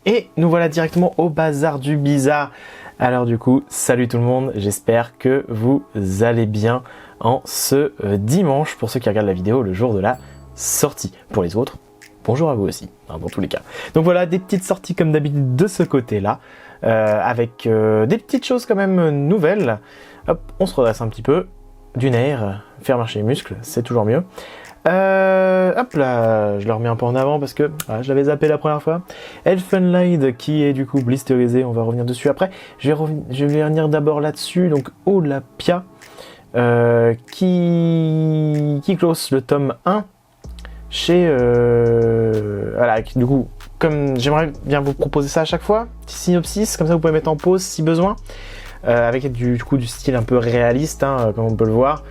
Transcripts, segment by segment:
Et nous voilà directement au bazar du bizarre. Alors du coup, salut tout le monde, j'espère que vous allez bien en ce dimanche pour ceux qui regardent la vidéo le jour de la sortie. Pour les autres, bonjour à vous aussi, hein, dans tous les cas. Donc voilà, des petites sorties comme d'habitude de ce côté-là, avec des petites choses quand même nouvelles. Hop, on se redresse un petit peu, du nerf, faire marcher les muscles, c'est toujours mieux. Hop là, je le remets un peu en avant parce que je l'avais zappé la première fois. Elfenlied qui est du coup blisterisé, on va revenir dessus après. Je vais revenir d'abord là-dessus, donc Olapia qui close le tome 1 chez... voilà, du coup, comme j'aimerais bien vous proposer ça à chaque fois, petit synopsis, comme ça vous pouvez mettre en pause si besoin, avec du coup du style un peu réaliste, hein, comme on peut le voir.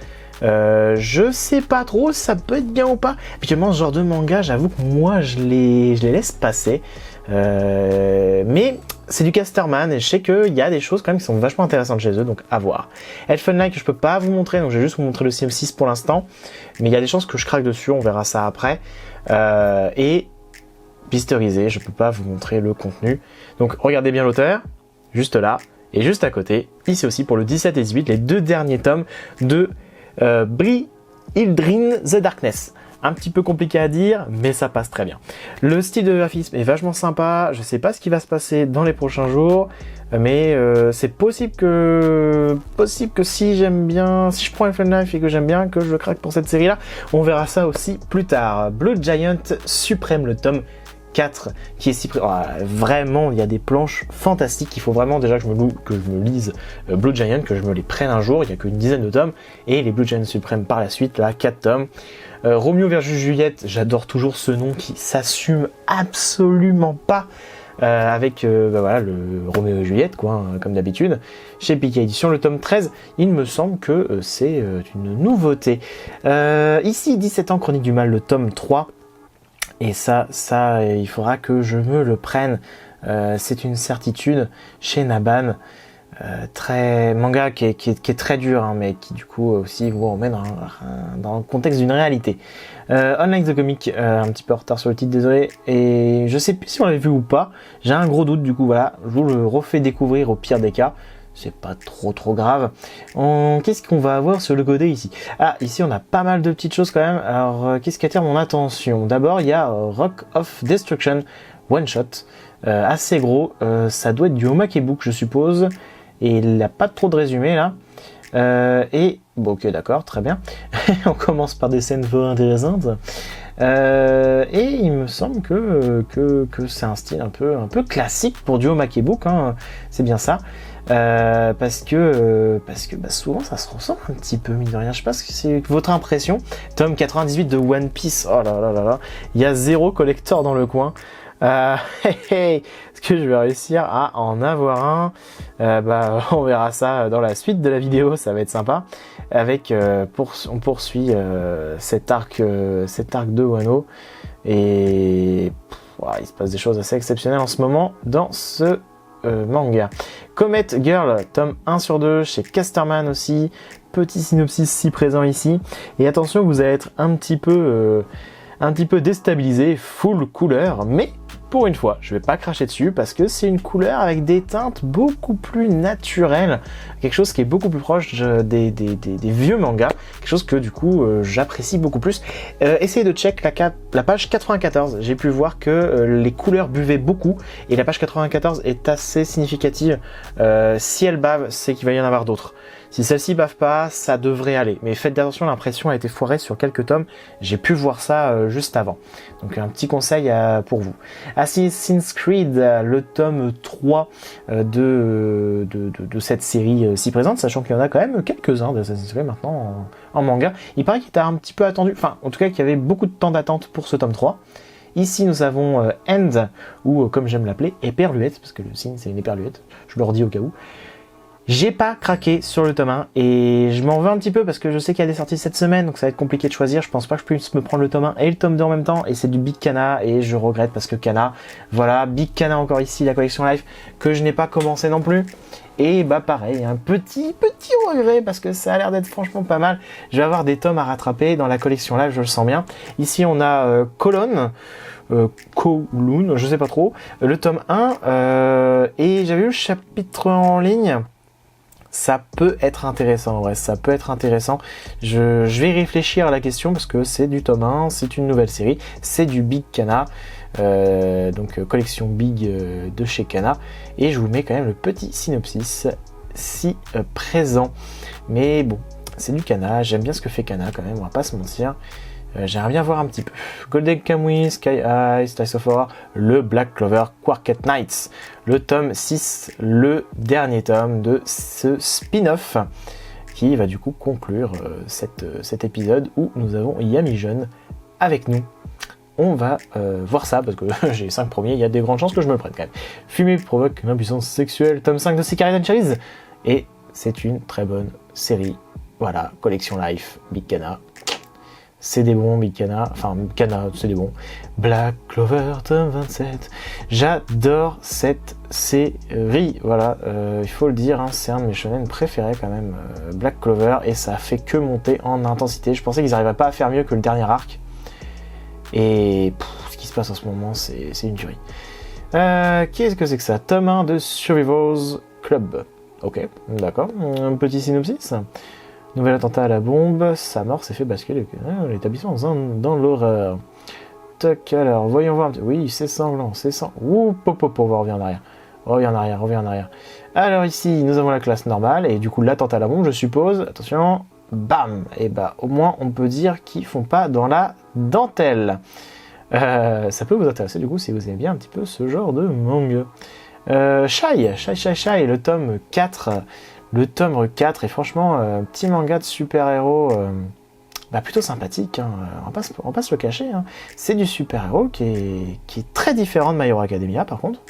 Je sais pas trop si ça peut être bien ou pas. Habituellement, ce genre de manga, j'avoue que moi, je les laisse passer. Mais c'est du Casterman et je sais qu'il y a des choses quand même qui sont vachement intéressantes chez eux, donc à voir. Elfenlied que je peux pas vous montrer, donc je vais juste vous montrer le CM6 pour l'instant. Mais il y a des chances que je craque dessus, on verra ça après. Et blisterisé, je peux pas vous montrer le contenu. Donc regardez bien l'auteur, juste là, et juste à côté, ici aussi pour le 17 et 18, les deux derniers tomes de Hildrin the Darkness. Un petit peu compliqué à dire, mais ça passe très bien. Le style de graphisme est vachement sympa. Je sais pas ce qui va se passer dans les prochains jours, mais c'est possible que si j'aime bien, si je prends Elfenlied et que j'aime bien, que je craque pour cette série-là. On verra ça aussi plus tard. Blue Giant Suprême, le tome 4 qui est si vraiment il y a des planches fantastiques. Il faut vraiment déjà que je me lise Blue Giant, que je me les prenne un jour. Il n'y a qu'une dizaine de tomes et les Blue Giant Suprême par la suite, là 4 tomes. Roméo versus Juliette, j'adore toujours ce nom qui s'assume absolument pas avec voilà, le Roméo et Juliette quoi, hein, comme d'habitude. Chez Pika Édition, le tome 13, il me semble que c'est une nouveauté. Ici 17 ans, Chronique du Mal, le tome 3. Et ça, il faudra que je me le prenne. C'est une certitude chez Naban. Manga qui est très dur, hein, mais qui du coup aussi vous remet dans le contexte d'une réalité. Online the Comic, un petit peu en retard sur le titre, désolé. Et je sais plus si on l'avait vu ou pas. J'ai un gros doute, du coup voilà. Je vous le refais découvrir au pire des cas. C'est pas trop grave. Qu'est-ce qu'on va avoir sur le côté ici? Ah, ici on a pas mal de petites choses quand même. Alors, qu'est-ce qui attire mon attention? D'abord, il y a Rock of Destruction, one shot, assez gros. Ça doit être du Omake Book, je suppose. Et il n'a pas trop de résumé là. Et bon, ok, d'accord, très bien. On commence par des scènes fort intéressantes. Et il me semble que c'est un style un peu classique pour du Omake Book, hein. C'est bien ça. Parce que souvent ça se ressemble un petit peu, mine de rien. Je sais pas ce que c'est votre impression. Tome 98 de One Piece. Oh là là là là. Il y a 0 collector dans le coin. Est-ce que je vais réussir à en avoir un? On verra ça dans la suite de la vidéo, ça va être sympa. Avec on poursuit cet arc de Wano et il se passe des choses assez exceptionnelles en ce moment dans ce manga. Comet Girl, tome 1 sur 2 chez Casterman aussi. Petit synopsis si présent ici. Et attention, vous allez être un petit peu déstabilisé, full couleur, mais pour une fois, je vais pas cracher dessus parce que c'est une couleur avec des teintes beaucoup plus naturelles, quelque chose qui est beaucoup plus proche des vieux mangas, quelque chose que du coup j'apprécie beaucoup plus. Essayez de check la page 94, j'ai pu voir que les couleurs buvaient beaucoup et la page 94 est assez significative. Si elle bave, c'est qu'il va y en avoir d'autres. Si celle-ci bave pas, ça devrait aller. Mais faites attention, l'impression a été foirée sur quelques tomes. J'ai pu voir ça juste avant. Donc un petit conseil pour vous. Assassin's Creed, le tome 3 de cette série si présente, sachant qu'il y en a quand même quelques-uns d'Assassin's Creed maintenant en manga. Il paraît qu'il était un petit peu attendu, enfin en tout cas qu'il y avait beaucoup de temps d'attente pour ce tome 3. Ici nous avons End, ou comme j'aime l'appeler, éperluette, parce que le signe c'est une éperluette, je le redis au cas où. J'ai pas craqué sur le tome 1 et je m'en veux un petit peu parce que je sais qu'il y a des sorties cette semaine, donc ça va être compliqué de choisir. Je pense pas que je puisse me prendre le tome 1 et le tome 2 en même temps, et c'est du Big Kana et je regrette parce que Kana, voilà, Big Kana encore ici, la collection live que je n'ai pas commencé non plus. Et pareil, un petit regret parce que ça a l'air d'être franchement pas mal. Je vais avoir des tomes à rattraper dans la collection live, je le sens bien. Ici on a Colonne, Kowloon, je sais pas trop, le tome 1, et j'avais eu le chapitre en ligne. Ça peut être intéressant, ouais, ça peut être intéressant. Je vais réfléchir à la question parce que c'est du tome 1, c'est une nouvelle série, c'est du Big Kana, donc collection Big de chez Kana, et je vous mets quand même le petit synopsis si présent. Mais bon, c'est du Kana, j'aime bien ce que fait Kana quand même, on va pas se mentir. J'aimerais bien voir un petit peu. Golden Kamuy, Sky High, Styles of Horror, le Black Clover Quartet Nights, le tome 6, le dernier tome de ce spin-off qui va du coup conclure cet épisode où nous avons Yami Jeune avec nous. On va voir ça parce que j'ai les 5 premiers, il y a des grandes chances que je me le prenne quand même. Fumer provoque l'impuissance sexuelle, tome 5 de Secret Cherries, et c'est une très bonne série. Voilà, collection Life, Big Kana. C'est des bons, Big Kana, enfin Kana, c'est des bons. Black Clover, tome 27. J'adore cette série, voilà, il faut le dire, hein, c'est un de mes shonen préférés quand même, Black Clover, et ça fait que monter en intensité. Je pensais qu'ils n'arriveraient pas à faire mieux que le dernier arc. Et ce qui se passe en ce moment, c'est une tuerie. Qu'est-ce que c'est que ça? Tome 1 de Survivors Club. Ok, d'accord, un petit synopsis. Nouvel attentat à la bombe, sa mort s'est fait basculer l'établissement dans l'horreur. Toc, alors, voyons voir. Oui, c'est sanglant, c'est sanglant. Ouh, on va revenir en arrière. Reviens en arrière. Alors ici, nous avons la classe normale, et du coup, l'attentat à la bombe, je suppose. Attention, bam. Et bah, au moins, on peut dire qu'ils font pas dans la dentelle. Ça peut vous intéresser, du coup, si vous aimez bien un petit peu ce genre de manga. Shy, le tome 4. Le tome 4 est franchement un petit manga de super-héros plutôt sympathique, hein. On va pas se le cacher, hein. C'est du super-héros qui est très différent de My Hero Academia par contre,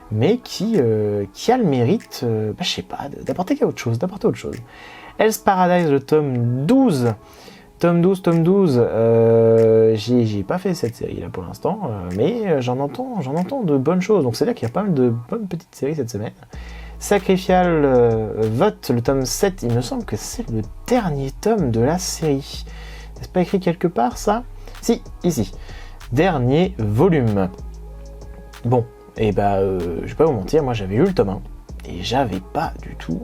mais qui a le mérite, je sais pas, d'apporter autre chose. Hell's Paradise, le tome 12. Tome 12, j'ai pas fait cette série là pour l'instant, mais j'en entends de bonnes choses, donc c'est là qu'il y a pas mal de bonnes petites séries cette semaine. Sacrificial Vote, le tome 7, il me semble que c'est le dernier tome de la série. N'est-ce pas écrit quelque part ça? Si, ici. Dernier volume. Bon, et je vais pas vous mentir, moi j'avais lu le tome 1 et j'avais pas du tout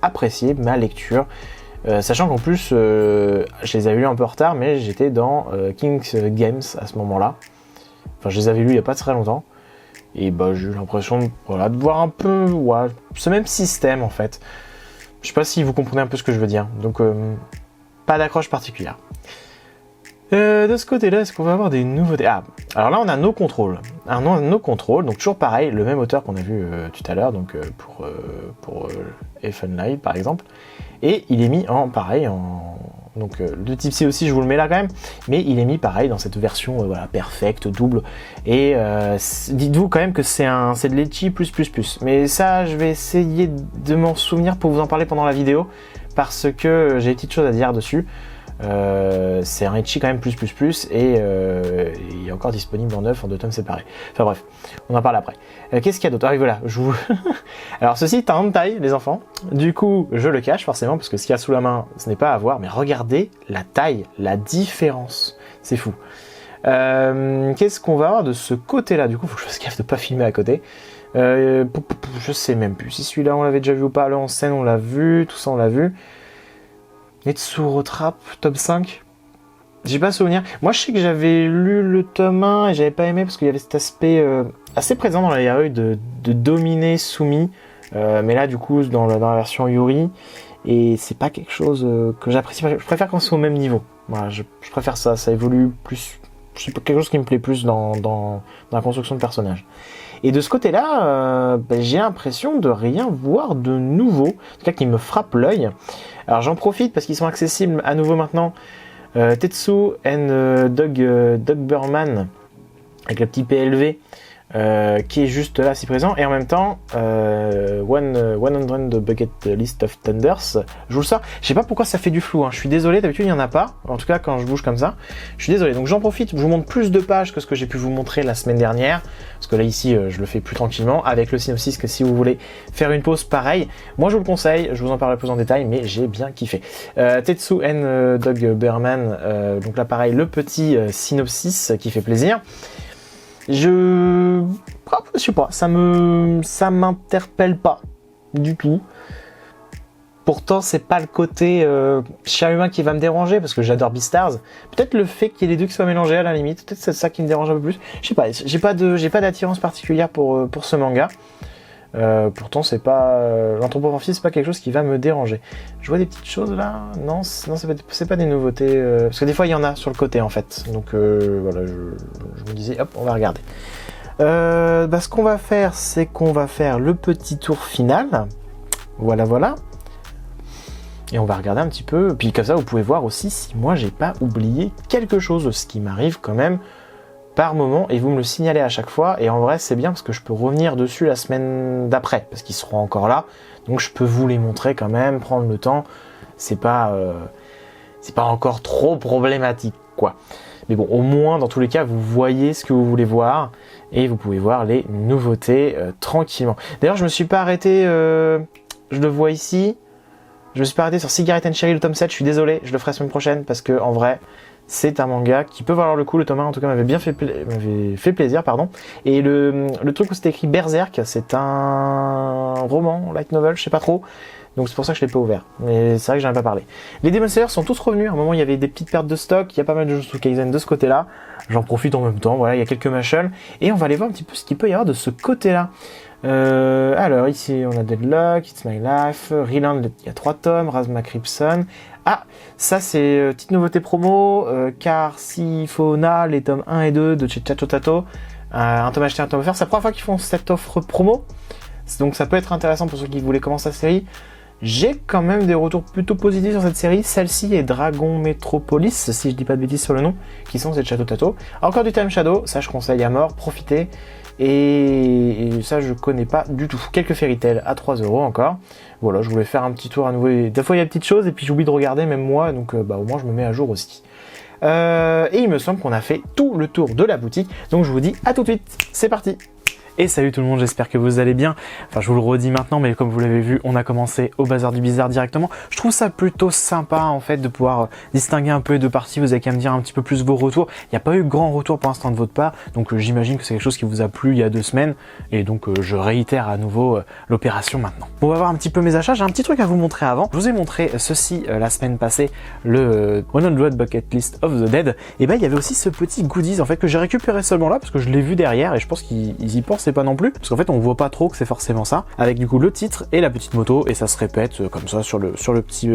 apprécié ma lecture. Sachant qu'en plus, je les avais lus un peu en retard, mais j'étais dans King's Games à ce moment-là. Enfin, je les avais lus il y a pas très longtemps. Et j'ai eu l'impression de voir un peu ce même système en fait. Je sais pas si vous comprenez un peu ce que je veux dire. Donc pas d'accroche particulière. De ce côté-là, est-ce qu'on va avoir des nouveautés? Ah, alors là on a No Control. No Control, donc toujours pareil, le même auteur qu'on a vu tout à l'heure, donc pour Elfen Light par exemple. Et il est mis donc le type C aussi, je vous le mets là quand même, mais il est mis pareil dans cette version perfecte, double. Et dites-vous quand même que c'est de l'Ecchi plus. Mais ça, je vais essayer de m'en souvenir pour vous en parler pendant la vidéo, parce que j'ai des petites choses à dire dessus. C'est un Ecchi quand même plus, et il est encore disponible en 9 en 2 tomes séparés. Enfin bref, on en parle après. Qu'est-ce qu'il y a d'autre? Ah oui, voilà, Alors ceci est un hentai, les enfants. Du coup, je le cache forcément, parce que ce qu'il y a sous la main, ce n'est pas à voir, mais regardez la taille, la différence. C'est fou. Qu'est-ce qu'on va avoir de ce côté-là? Du coup, il faut que je fasse gaffe de ne pas filmer à côté. Je sais même plus si celui-là on l'avait déjà vu ou pas. Là en scène on l'a vu, tout ça on l'a vu. Netsuro Trap, tome 5. J'ai pas souvenir. Moi je sais que j'avais lu le tome 1 et j'avais pas aimé parce qu'il y avait cet aspect assez présent dans la yaoi de dominer Sumi. Mais là du coup dans la version Yuri. Et c'est pas quelque chose que j'apprécie. Je préfère quand c'est au même niveau. Voilà, je préfère ça. Ça évolue plus. C'est quelque chose qui me plaît plus dans la construction de personnages. Et de ce côté-là, j'ai l'impression de rien voir de nouveau, en tout cas qui me frappe l'œil. Alors j'en profite parce qu'ils sont accessibles à nouveau maintenant. Tetsu and Doug Burman, avec le petit PLV, qui est juste là si présent, et en même temps 100 Bucket List of Thunders, je vous le sors. Je sais pas pourquoi ça fait du flou, hein. Je suis désolé, d'habitude il n'y en a pas, en tout cas quand je bouge comme ça, je suis désolé. Donc j'en profite, je vous montre plus de pages que ce que j'ai pu vous montrer la semaine dernière, parce que là ici je le fais plus tranquillement, avec le synopsis, que si vous voulez faire une pause pareil, moi je vous le conseille, je vous en parlerai plus en détail, mais j'ai bien kiffé. Tetsu and Doug Burman, donc là pareil, le petit synopsis qui fait plaisir. Je sais pas, ça m'interpelle pas du tout. Pourtant, c'est pas le côté chien humain qui va me déranger, parce que j'adore Beastars. Peut-être le fait qu'il y ait les deux qui soient mélangés à la limite, peut-être c'est ça qui me dérange un peu plus. Je sais pas, j'ai pas d'attirance particulière pour ce manga. Pourtant, c'est pas l'anthropomorphisme, c'est pas quelque chose qui va me déranger. Je vois des petites choses là. Non, c'est pas des nouveautés. Parce que des fois, il y en a sur le côté en fait. Donc voilà, je me disais, hop, on va regarder. Ce qu'on va faire, c'est qu'on va faire le petit tour final. Voilà. Et on va regarder un petit peu. Puis comme ça, vous pouvez voir aussi si moi j'ai pas oublié quelque chose, ce qui m'arrive quand même par moment, et vous me le signalez à chaque fois. Et en vrai, c'est bien parce que je peux revenir dessus la semaine d'après, parce qu'ils seront encore là. Donc je peux vous les montrer quand même, prendre le temps. C'est pas encore trop problématique, quoi. Mais bon, au moins, dans tous les cas, vous voyez ce que vous voulez voir et vous pouvez voir les nouveautés tranquillement. D'ailleurs, je me suis pas arrêté, je le vois ici, je me suis pas arrêté sur Cigarette and Cherry, le tome 7, je suis désolé, je le ferai la semaine prochaine parce que en vrai, c'est un manga qui peut valoir le coup. Le tome 1 en tout cas m'avait fait plaisir, pardon. Et le truc où c'était écrit Berserk, c'est un roman, light novel, je sais pas trop. Donc c'est pour ça que je l'ai pas ouvert. Mais c'est vrai que j'en ai pas parlé. Les Demon Slayers sont tous revenus. À un moment, il y avait des petites pertes de stock. Il y a pas mal de Jujutsu Kaisen de ce côté-là. J'en profite en même temps. Voilà, il y a quelques machins. Et on va aller voir un petit peu ce qu'il peut y avoir de ce côté-là. Alors ici, on a Deadlock, It's My Life, Reland, il y a 3 tomes, Razma Crimson. Ah, ça c'est petite nouveauté promo. Carsifona, les tomes 1 et 2 de Chacho Tato. Un tome acheté, un tome offert. C'est la première fois qu'ils font cette offre promo. Donc ça peut être intéressant pour ceux qui voulaient commencer la série. J'ai quand même des retours plutôt positifs sur cette série. Celle-ci est Dragon Metropolis, si je dis pas de bêtises sur le nom, qui sont cette Shadow Tato. Encore du Time Shadow, ça je conseille à mort, profitez. Et ça je connais pas du tout. Quelques Fairy Tail à 3€ encore. Voilà, je voulais faire un petit tour à nouveau. Des fois il y a des petites choses et puis j'oublie de regarder même moi, donc au moins je me mets à jour aussi. Et il me semble qu'on a fait tout le tour de la boutique, donc je vous dis à tout de suite, c'est parti. Et salut tout le monde, j'espère que vous allez bien. Enfin, je vous le redis maintenant, mais comme vous l'avez vu, on a commencé au Bazar du Bizarre directement. Je trouve ça plutôt sympa, en fait, de pouvoir distinguer un peu les deux parties. Vous avez qu'à me dire un petit peu plus vos retours. Il n'y a pas eu grand retour pour l'instant de votre part, donc j'imagine que c'est quelque chose qui vous a plu il y a 2 semaines. Et donc, je réitère à nouveau l'opération maintenant. On va voir un petit peu mes achats. J'ai un petit truc à vous montrer avant. Je vous ai montré ceci la semaine passée, le 100 Bucket List of the Dead. Et ben, il y avait aussi ce petit goodies, en fait, que j'ai récupéré seulement là, parce que je l'ai vu derrière, et je pense qu'ils y pensent pas non plus, parce qu'en fait on voit pas trop que c'est forcément ça, avec du coup le titre et la petite moto, et ça se répète comme ça sur le petit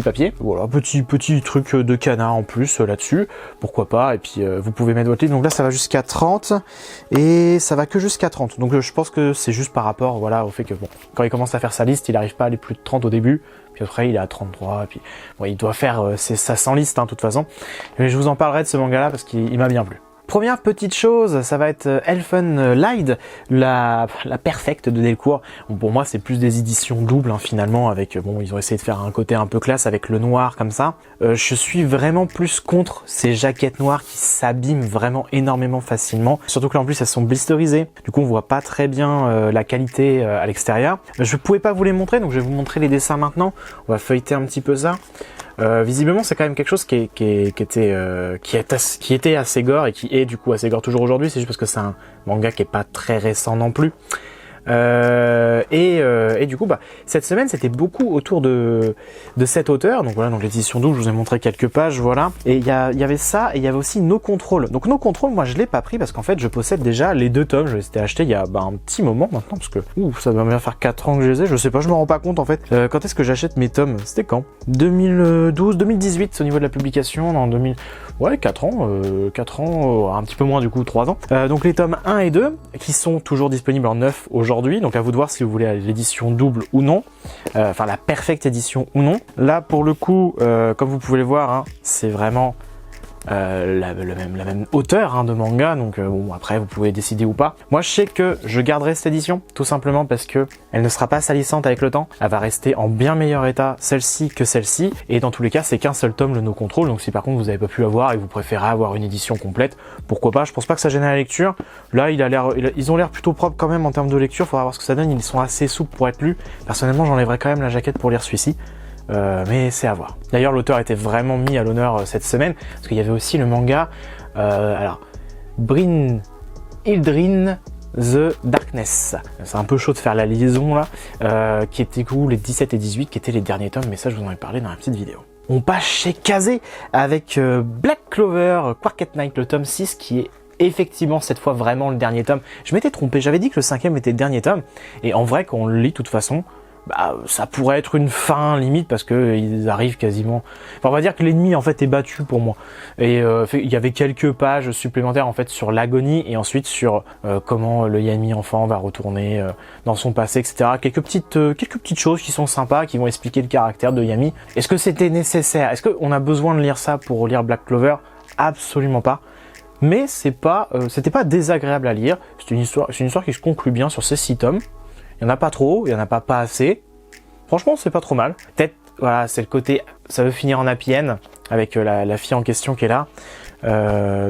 papier. Voilà, petit truc de canard en plus là-dessus, pourquoi pas. Et puis vous pouvez mettre votre liste, donc là ça va jusqu'à 30 et ça va que jusqu'à 30, donc je pense que c'est juste par rapport, voilà, au fait que bon, quand il commence à faire sa liste, il arrive pas à aller plus de 30 au début, puis après il est à 33, et puis bon, il doit faire ça sans liste, hein, de toute façon. Mais je vous en parlerai de ce manga là parce qu'il m'a bien plu. Première petite chose, ça va être Elfen Lied, la perfecte de Delcourt. Bon, pour moi, c'est plus des éditions doubles, hein, finalement, avec, bon, ils ont essayé de faire un côté un peu classe avec le noir comme ça. Je suis vraiment plus contre ces jaquettes noires qui s'abîment vraiment énormément facilement. Surtout que là, en plus, elles sont blisterisées. Du coup, on voit pas très bien la qualité à l'extérieur. Je pouvais pas vous les montrer, donc je vais vous montrer les dessins maintenant. On va feuilleter un petit peu ça. Visiblement, c'est quand même quelque chose qui était assez gore et qui est du coup assez gore toujours aujourd'hui. C'est juste parce que c'est un manga qui est pas très récent non plus. Et du coup, cette semaine, c'était beaucoup autour de cet auteur. Donc voilà, donc l'édition double, je vous ai montré quelques pages, voilà. Et il y avait ça, et il y avait aussi No Control. Donc No Control, moi, je l'ai pas pris parce qu'en fait, je possède déjà les 2 tomes. Je les ai achetés il y a un petit moment maintenant, parce que ça doit bien faire 4 ans que je les ai. Je sais pas, je me rends pas compte en fait. Quand est-ce que j'achète mes tomes? C'était quand? 2012, 2018 au niveau de la publication, en 2000. Ouais, 4 ans, un petit peu moins du coup, 3 ans. Donc les tomes 1 et 2, qui sont toujours disponibles en neuf aujourd'hui, donc à vous de voir si vous voulez l'édition double ou non, enfin la perfecte édition ou non. Là pour le coup, comme vous pouvez le voir, hein, c'est vraiment la même hauteur, hein, de manga, donc bon, après vous pouvez décider ou pas. Moi je sais que je garderai cette édition tout simplement parce que elle ne sera pas salissante avec le temps, elle va rester en bien meilleur état celle-ci que celle-ci, et dans tous les cas c'est qu'un seul tome, le No Control. Donc si par contre vous n'avez pas pu avoir et vous préférez avoir une édition complète, pourquoi pas. Je pense pas que ça gêne la lecture. Là ils ont l'air plutôt propres quand même en termes de lecture, faudra voir ce que ça donne. Ils sont assez souples pour être lus. Personnellement j'enlèverais quand même la jaquette pour lire celui-ci. Mais c'est à voir. D'ailleurs l'auteur était vraiment mis à l'honneur cette semaine, parce qu'il y avait aussi le manga, alors Hildrin The Darkness. C'est un peu chaud de faire la liaison là, qui était cool, les 17 et 18 qui étaient les derniers tomes, mais ça je vous en ai parlé dans la petite vidéo. On passe chez Kazé avec Black Clover, Quark at Night, le tome 6 qui est effectivement cette fois vraiment le dernier tome. Je m'étais trompé, j'avais dit que le 5e était le dernier tome, et en vrai quand on le lit de toute façon, bah, ça pourrait être une fin limite parce que ils arrivent quasiment. Enfin, on va dire que l'ennemi en fait est battu pour moi. Et il y avait quelques pages supplémentaires en fait sur l'agonie et ensuite sur comment le Yami enfant va retourner dans son passé, etc. Quelques petites choses qui sont sympas, qui vont expliquer le caractère de Yami. Est-ce que c'était nécessaire? Est-ce qu'on a besoin de lire ça pour lire Black Clover? Absolument pas. Mais c'était pas désagréable à lire. C'est une histoire qui se conclut bien sur ces 6 tomes. Il n'y en a pas trop, il n'y en a pas assez. Franchement, c'est pas trop mal. Peut-être, voilà, c'est le côté, ça veut finir en happy end avec la fille en question qui est là.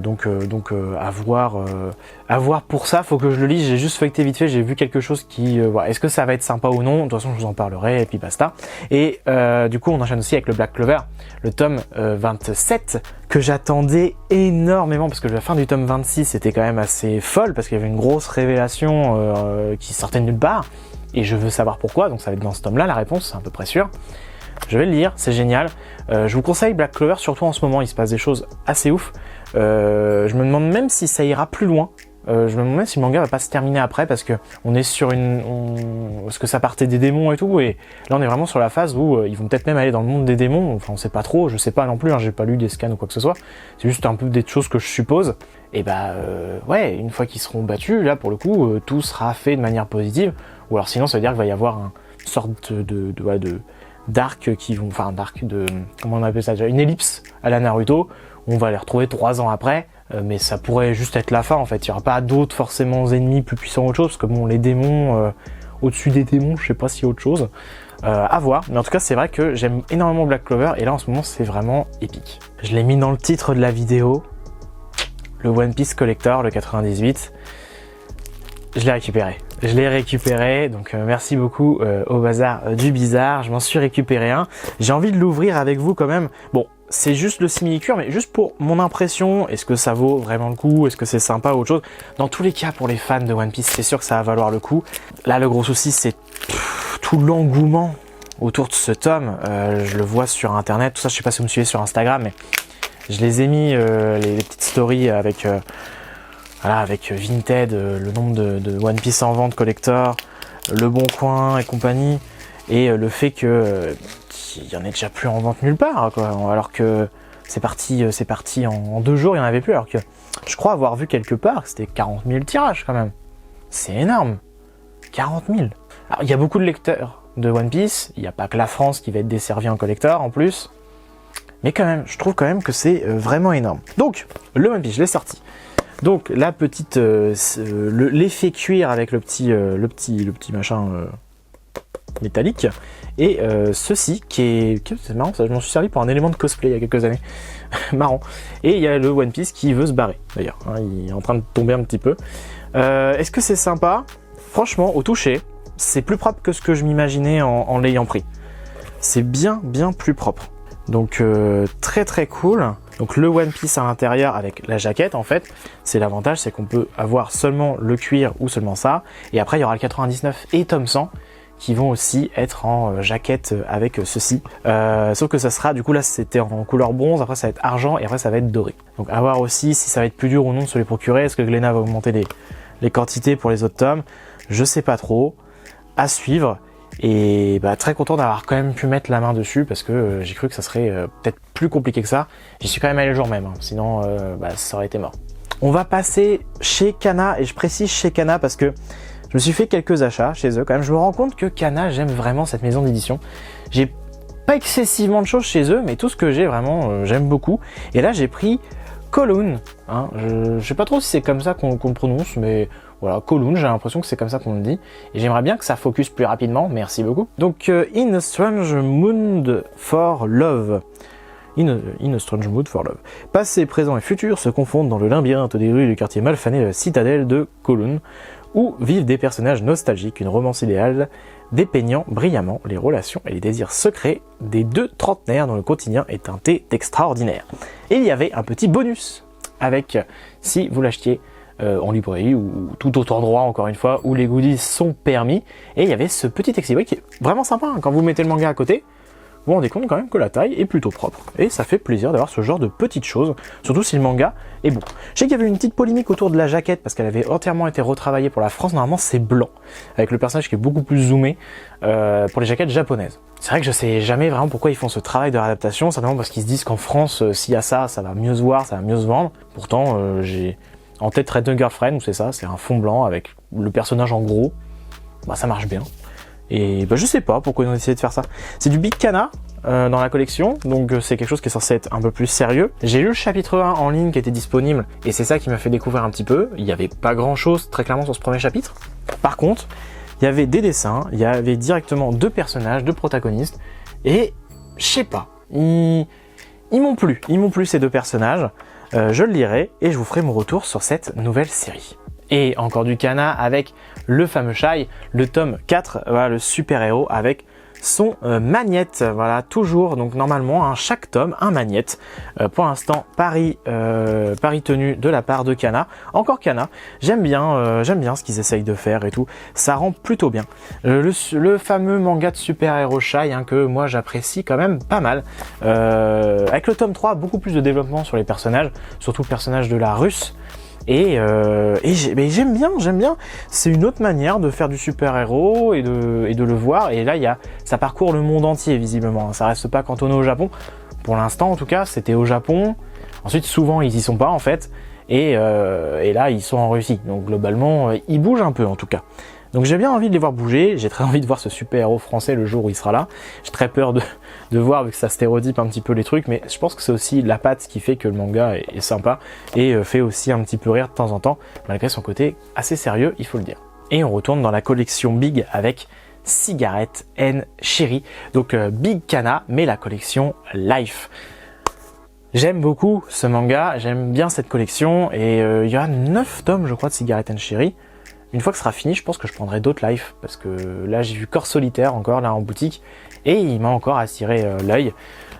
Donc à voir pour ça. Faut que je le lise. J'ai juste feuilleté vite fait. J'ai vu quelque chose qui, voilà. Est-ce que ça va être sympa ou non? De toute façon, je vous en parlerai et puis basta. Et du coup, on enchaîne aussi avec le Black Clover, le tome 27 que j'attendais énormément parce que la fin du tome 26 était quand même assez folle parce qu'il y avait une grosse révélation qui sortait de nulle part. Et je veux savoir pourquoi. Donc ça va être dans ce tome-là la réponse, c'est à peu près sûr. Je vais le lire, c'est génial. Je vous conseille Black Clover, surtout en ce moment, il se passe des choses assez ouf. Je me demande même si ça ira plus loin. Je me demande même si le manga va pas se terminer après parce que on est sur parce que ça partait des démons et tout, et là on est vraiment sur la phase où ils vont peut-être même aller dans le monde des démons. Enfin, on sait pas trop, je sais pas non plus, hein, j'ai pas lu des scans ou quoi que ce soit. C'est juste un peu des choses que je suppose. Et bah ouais, une fois qu'ils seront battus, là pour le coup, tout sera fait de manière positive. Ou alors sinon ça veut dire qu'il va y avoir une sorte d'arc qui vont, enfin d'arc de, comment on appelle ça déjà, une ellipse à la Naruto. On va les retrouver 3 ans après, mais ça pourrait juste être la fin en fait. Il n'y aura pas d'autres forcément ennemis plus puissants ou autre chose, parce que bon, les démons, au-dessus des démons, je sais pas s'il y a autre chose. À voir, mais en tout cas c'est vrai que j'aime énormément Black Clover, et là en ce moment c'est vraiment épique. Je l'ai mis dans le titre de la vidéo, le One Piece Collector, le 98. Je l'ai récupéré, donc merci beaucoup au bazar du bizarre, je m'en suis récupéré un. J'ai envie de l'ouvrir avec vous quand même. Bon, c'est juste le simili-cure, mais juste pour mon impression, est-ce que ça vaut vraiment le coup? Est-ce que c'est sympa ou autre chose? Dans tous les cas, pour les fans de One Piece, c'est sûr que ça va valoir le coup. Là, le gros souci, c'est tout l'engouement autour de ce tome. Je le vois sur internet, tout ça, je sais pas si vous me suivez sur Instagram, mais je les ai mis, les petites stories avec... Voilà, avec Vinted, le nombre de One Piece en vente collector, Le Bon Coin et compagnie, et le fait que qu'il y en ait déjà plus en vente nulle part, quoi. Alors que c'est parti en 2 jours, il n'y en avait plus, alors que je crois avoir vu quelque part que c'était 40 000 tirages quand même. C'est énorme, 40 000. Alors il y a beaucoup de lecteurs de One Piece, il n'y a pas que la France qui va être desservie en collector en plus, mais quand même, je trouve quand même que c'est vraiment énorme. Donc, le One Piece, je l'ai sorti. Donc la petite l'effet cuir avec le petit machin métallique, et ceci c'est marrant, ça, je m'en suis servi pour un élément de cosplay il y a quelques années. Marrant. Et il y a le One Piece qui veut se barrer d'ailleurs, hein, il est en train de tomber un petit peu. Est-ce que c'est sympa? Franchement, au toucher, c'est plus propre que ce que je m'imaginais en l'ayant pris. C'est bien plus propre. Donc très très cool. Donc le One Piece à l'intérieur avec la jaquette, en fait, c'est l'avantage, c'est qu'on peut avoir seulement le cuir ou seulement ça. Et après il y aura le 99 et tome 100 qui vont aussi être en jaquette avec ceci. Sauf que ça sera, du coup là c'était en couleur bronze, après ça va être argent et après ça va être doré. Donc à voir aussi si ça va être plus dur ou non de se les procurer. Est-ce que Glénat va augmenter les quantités pour les autres tomes? Je sais pas trop. À suivre. Et bah, très content d'avoir quand même pu mettre la main dessus parce que j'ai cru que ça serait peut-être plus compliqué que ça. J'y suis quand même allé le jour même, hein. Sinon ça aurait été mort. On va passer chez Kana, et je précise chez Kana parce que je me suis fait quelques achats chez eux quand même. Je me rends compte que Kana, j'aime vraiment cette maison d'édition. J'ai pas excessivement de choses chez eux, mais tout ce que j'ai vraiment j'aime beaucoup. Et là j'ai pris Kowloon, hein. Je sais pas trop si c'est comme ça qu'on le prononce, mais voilà, Kowloon, j'ai l'impression que c'est comme ça qu'on le dit. Et j'aimerais bien que ça focus plus rapidement, merci beaucoup. Donc, In a Strange Mood for Love. In a Strange Mood for Love. Passé, présent et futur se confondent dans le labyrinthe des rues du quartier malfané de la citadelle de Kowloon, où vivent des personnages nostalgiques, une romance idéale, dépeignant brillamment les relations et les désirs secrets des 2 trentenaires dont le quotidien est teinté d'extraordinaire. Et il y avait un petit bonus avec, si vous l'achetiez en librairie ou tout autre endroit, encore une fois, où les goodies sont permis. Et il y avait ce petit exhibit qui est vraiment sympa, hein. Quand vous mettez le manga à côté, vous vous rendez compte quand même que la taille est plutôt propre. Et ça fait plaisir d'avoir ce genre de petites choses, surtout si le manga est bon. Je sais qu'il y avait une petite polémique autour de la jaquette, parce qu'elle avait entièrement été retravaillée pour la France. Normalement, c'est blanc, avec le personnage qui est beaucoup plus zoomé pour les jaquettes japonaises. C'est vrai que je sais jamais vraiment pourquoi ils font ce travail de réadaptation, simplement parce qu'ils se disent qu'en France, s'il y a ça, ça va mieux se voir, ça va mieux se vendre. Pourtant, j'ai en tête Red Girlfriend, où c'est ça, c'est un fond blanc avec le personnage en gros. Bah ça marche bien. Et bah je sais pas pourquoi ils ont décidé de faire ça. C'est du Big Kana dans la collection, donc c'est quelque chose qui est censé être un peu plus sérieux. J'ai lu le chapitre 1 en ligne qui était disponible, et c'est ça qui m'a fait découvrir un petit peu. Il y avait pas grand chose très clairement sur ce premier chapitre. Par contre, il y avait des dessins, il y avait directement 2 personnages, 2 protagonistes, et je sais pas, ils m'ont plu ces 2 personnages. Je le lirai et je vous ferai mon retour sur cette nouvelle série. Et encore du Kana avec le fameux Shai, le tome 4, voilà, le super-héros avec son magnète, voilà, toujours, donc normalement, hein, chaque tome, un magnète. Pour l'instant, pari tenu de la part de Kana. Encore Kana, j'aime bien ce qu'ils essayent de faire et tout, ça rend plutôt bien. Le fameux manga de super-héros Shai, hein, que moi j'apprécie quand même pas mal. Avec le tome 3, beaucoup plus de développement sur les personnages, surtout le personnage de la Russe. Et j'aime bien. C'est une autre manière de faire du super-héros et de le voir. Et là, ça parcourt le monde entier, visiblement. Ça reste pas cantonné au Japon. Pour l'instant, en tout cas, c'était au Japon. Ensuite, souvent, ils y sont pas, en fait. Et là, ils sont en Russie. Donc, globalement, ils bougent un peu, en tout cas. Donc, j'ai bien envie de les voir bouger. J'ai très envie de voir ce super-héros français le jour où il sera là. J'ai très peur de voir, vu que ça stéréotype un petit peu les trucs. Mais je pense que c'est aussi la patte qui fait que le manga est sympa. Et fait aussi un petit peu rire de temps en temps, malgré son côté assez sérieux, il faut le dire. Et on retourne dans la collection Big avec Cigarette and Cherry. Donc, Big Kana, mais la collection Life. J'aime beaucoup ce manga, j'aime bien cette collection. Et il y a 9 tomes, je crois, de Cigarette and Cherry. Une fois que ce sera fini, je pense que je prendrai d'autres lives, parce que là j'ai vu Corps Solitaire encore là en boutique, et il m'a encore attiré l'œil.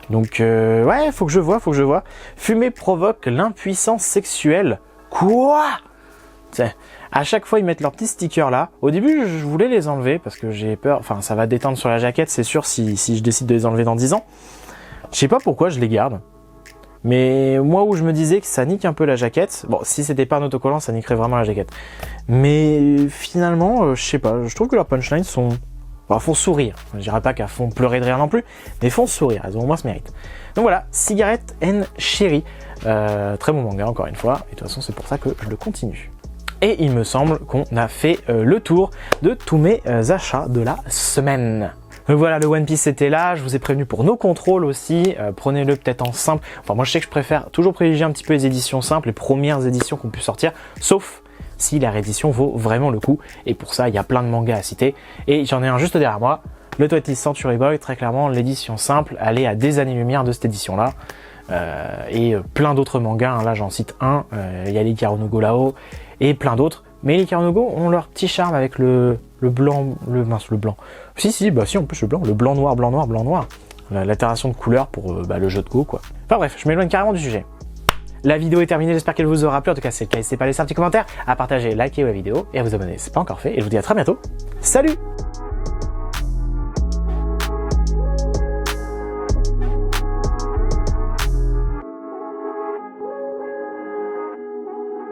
Donc ouais, faut que je vois. Fumer provoque l'impuissance sexuelle. Quoi? T'sais, à chaque fois ils mettent leurs petits stickers là. Au début je voulais les enlever, parce que j'ai peur, enfin ça va déteindre sur la jaquette, c'est sûr, si je décide de les enlever dans 10 ans. Je sais pas pourquoi je les garde. Mais moi où je me disais que ça nique un peu la jaquette, bon si c'était pas un autocollant ça niquerait vraiment la jaquette. Mais finalement, je sais pas, je trouve que leurs punchlines font sourire. Je dirais pas qu'elles font pleurer de rire non plus, mais font sourire, elles ont au moins ce mérite. Donc voilà, Cigarette and Cherry, très bon manga encore une fois, et de toute façon c'est pour ça que je le continue. Et il me semble qu'on a fait le tour de tous mes achats de la semaine. Donc voilà, le One Piece c'était là, je vous ai prévenu pour nos contrôles aussi, prenez-le peut-être en simple. Enfin moi je sais que je préfère toujours privilégier un petit peu les éditions simples, les premières éditions qu'on puisse sortir, sauf si la réédition vaut vraiment le coup. Et pour ça, il y a plein de mangas à citer. Et j'en ai un juste derrière moi, le 20th Century Boy, très clairement l'édition simple, elle est à des années-lumière de cette édition-là. Et plein d'autres mangas, hein, là j'en cite un, il y a les Ikaru no Go là-haut, et plein d'autres. Mais les Ikaru no Go ont leur petit charme avec le blanc, le blanc. Si, en plus le blanc, noir. L'altération de couleurs pour le jeu de Go, quoi. Enfin bref, je m'éloigne carrément du sujet. La vidéo est terminée, j'espère qu'elle vous aura plu. En tout cas, si c'est le cas, n'hésitez pas à laisser un petit commentaire, à partager, liker la vidéo et à vous abonner si ce n'est pas encore fait. Et je vous dis à très bientôt. Salut!